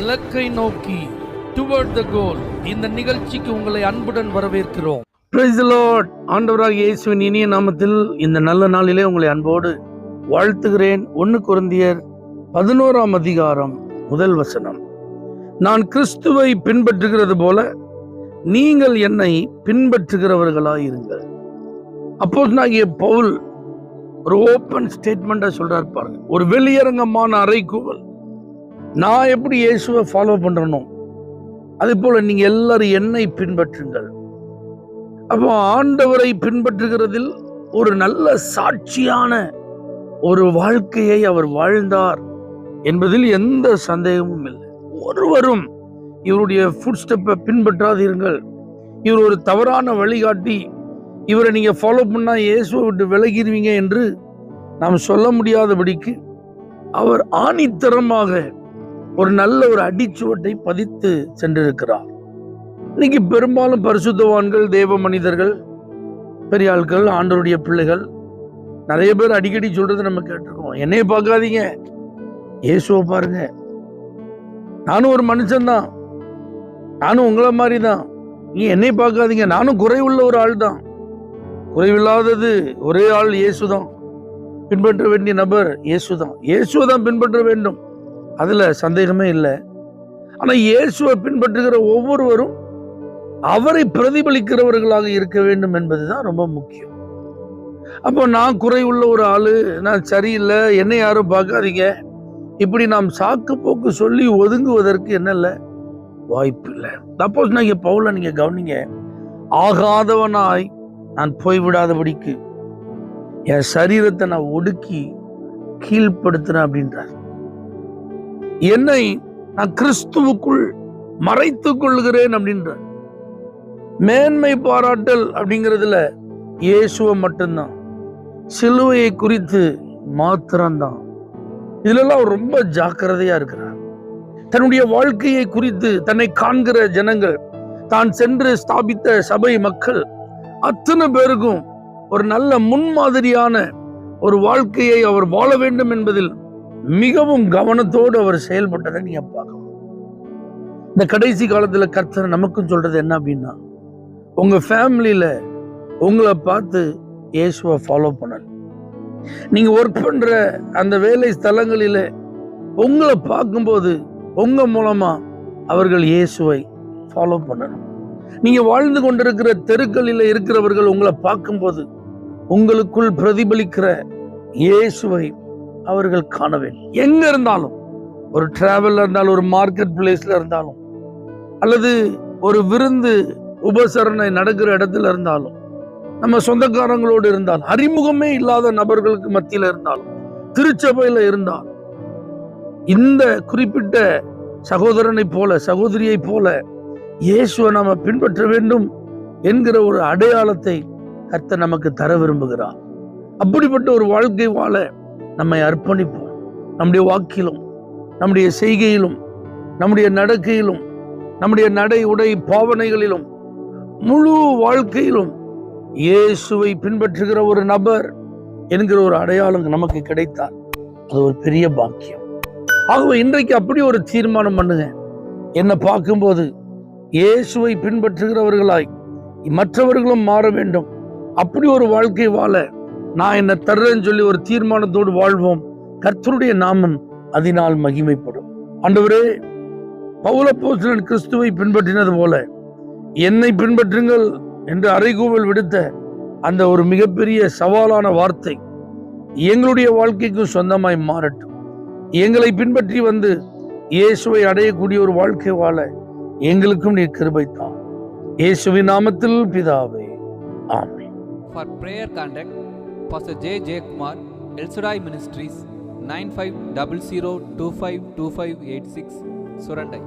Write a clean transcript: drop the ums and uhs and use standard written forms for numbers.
இலக்கை நோக்கி டுவர்ட் த கோல். இந்த நிகழ்ச்சிக்கு உங்களை அன்புடன் வரவேற்கிறோம். Praise the Lord. ஆண்டவராகிய இயேசுவின் இனிய நாமத்தில் இந்த நல்ல நாளிலே உங்களை அன்போடு வாழ்த்துகிறேன். 1 கொரிந்தியர் 11ஆம் அதிகாரம் 1 வசனம். நான் கிறிஸ்துவை பின்பற்றுகிறது போல நீங்கள் என்னை பின்பற்றுகிறவர்களாயிருங்கள். அப்போஸ்தலனாகிய பவுல் ஒரு ஓப்பன் ஸ்டேட்மெண்டா சொல்றாரு பாருங்க. ஒரு வெளியரங்கமான அறைகூவல். நான் எப்படி இயேசுவை ஃபாலோ பண்றனோ அதே போல நீங்க எல்லாரும் என்னை பின்பற்றுங்கள். அப்போ ஆண்டவரை பின்பற்றுகிறதில் ஒரு நல்ல சாட்சியான ஒரு வாழ்க்கையை அவர் வாழ்ந்தார் என்பதில் எந்த சந்தேகமும் இல்லை. ஒருவரும் இவருடைய ஃபுட் ஸ்டெப்பை பின்பற்றாதீர்கள், இவர் ஒரு தவறான வழிகாட்டி, இவரை நீங்க ஃபாலோ பண்ணா இயேசுவை விட்டு விலகிடுவீங்க என்று நாம் சொல்ல முடியாதபடிக்கு அவர் ஆணித்தரமாக ஒரு நல்ல ஒரு அடிச்சுவட்டை பதித்து சென்றிருக்கிறார். இன்னைக்கு பெரும்பாலும் பரிசுத்தவான்கள், தேவ மனிதர்கள், பெரிய ஆட்கள், ஆண்டவருடைய பிள்ளைகள் நிறைய பேர் அடிக்கடி சொல்றது நம்ம கேட்டிருக்கோம். என்னைய பார்க்காதீங்க, இயேசுவை பாருங்க. நானும் ஒரு மனுஷன்தான், நானும் உங்களை மாதிரி தான். நீ என்னை பார்க்காதீங்க, நானும் குறைவுள்ள ஒரு ஆள் தான். குறைவில்லாதது ஒரே ஆள் இயேசுதான். பின்பற்ற வேண்டிய நபர் இயேசுதான். இயேசுவை தான் பின்பற்ற வேண்டும், அதுல சந்தேகமே இல்லை. ஆனா இயேசுவை பின்பற்றுகிற ஒவ்வொருவரும் அவரை பிரதிபலிக்கிறவர்களாக இருக்க வேண்டும் என்பதுதான் ரொம்ப முக்கியம். அப்போ நான் குறைவுள்ள ஒரு ஆளு, நான் சரியில்லை, என்னை யாரும் பார்க்காதீங்க, இப்படி நாம் சாக்கு போக்கு சொல்லி ஒதுங்குவதற்கு என்ன இல்லை, வாய்ப்பு இல்லை. அப்போஸ்தலனாகிய பவுலை நீங்க கவனிங்க. ஆகாதவனாய் நான் போய்விடாதபடிக்கு என் சரீரத்தை நான் ஒடுக்கி கீழ்ப்படுத்தினேன் அப்படின்றார். என்னை நான் கிறிஸ்துவுக்குள் மறைத்துக் கொள்கிறேன் அப்படின்றார். மேன்மை பாராட்டல் அப்படிங்கிறதுல இயேசுவை மட்டும்தான், சிலுவையை குறித்து மாத்திரம்தான். இதுலெல்லாம் அவர் ரொம்ப ஜாக்கிரதையா இருக்கிறார். தன்னுடைய வாழ்க்கையை குறித்து தன்னை காண்கிற ஜனங்கள், தான் சென்று ஸ்தாபித்த சபை மக்கள் அத்தனை பேருக்கும் ஒரு நல்ல முன்மாதிரியான ஒரு வாழ்க்கையை அவர் வாழ வேண்டும் என்பதில் மிகவும் கவனத்தோடு அவர் செயல்பட்டதை நீங்க பார்க்கலாம். இந்த கடைசி காலத்துல கர்த்தர் நமக்கும் சொல்றது என்ன அப்படின்னா, உங்க ஃபேமிலியில உங்களை பார்த்து இயேசுவை ஃபாலோ பண்ணணும். நீங்க ஒர்க் பண்ற அந்த வேலை ஸ்தலங்களில உங்களை பார்க்கும்போது உங்க மூலமா அவர்கள் இயேசுவை ஃபாலோ பண்ணணும். நீங்க வாழ்ந்து கொண்டிருக்கிற தெருக்களில் இருக்கிறவர்கள் உங்களை பார்க்கும்போது உங்களுக்குள் பிரதிபலிக்கிற இயேசுவை அவர்கள் காண வேண்டும். எங்க இருந்தாலும், ஒரு டிராவல்ல இருந்தாலும், ஒரு மார்க்கெட் பிளேஸ்ல இருந்தாலும், அல்லது ஒரு விருந்து உபசரணை நடக்கிற இடத்துல இருந்தாலும், நம்ம சொந்தக்காரங்களோடு இருந்தாலும், அறிமுகமே இல்லாத நபர்களுக்கு மத்தியில இருந்தாலும், திருச்சபையில இருந்தாலும், இந்த குறிப்பிட்ட சகோதரனை போல, சகோதரியை போல இயேசுவை நாம பின்பற்ற வேண்டும் என்கிற ஒரு அடையாளத்தை கர்த்தர் நமக்கு தர விரும்புகிறார். அப்படிப்பட்ட ஒரு வாழ்க்கை வாழ நம்மை அர்ப்பணிப்போம். நம்முடைய வாக்கிலும், நம்முடைய செய்கையிலும், நம்முடைய நடக்கையிலும், நம்முடைய நடை உடை பாவனைகளிலும், முழு வாழ்க்கையிலும் இயேசுவை பின்பற்றுகிற ஒரு நபர் என்கிற ஒரு அடையாளம் நமக்கு கிடைத்தால் அது ஒரு பெரிய பாக்கியம். ஆகவே இன்றைக்கு அப்படி ஒரு தீர்மானம் பண்ணுங்க. என்னை பார்க்கும்போது இயேசுவை பின்பற்றுகிறவர்களாய் மற்றவர்களும் மாற வேண்டும். அப்படி ஒரு வாழ்க்கை வாழ நான் என்ன தர்றேன்னு சொல்லி ஒரு தீர்மானத்தோடு வாழ்வோம். கர்த்தருடைய நாமம் அதனால் மகிமைப்படும். ஆண்டவரே, பவுல் அப்போஸ்தலன் கிறிஸ்துவை பின்பற்றினது போல என்னை பின்பற்றுங்கள் என்று அறைகூவல் விடுத்த அந்த ஒரு மிகப்பெரிய சவாலான வார்த்தை எங்களுடைய வாழ்க்கைக்கு சொந்தமாய் மாறட்டும். எங்களை பின்பற்றி வந்து இயேசுவை அடையக்கூடிய ஒரு வாழ்க்கை வாழ எங்களுக்கும் நீர் கிருபைத்தான். இயேசுவின் நாமத்தில் பிதாவே, ஆமென். For prayer contact Pastor J. J. Kumar, El Shaddai Ministries, 9500252586, Surandai.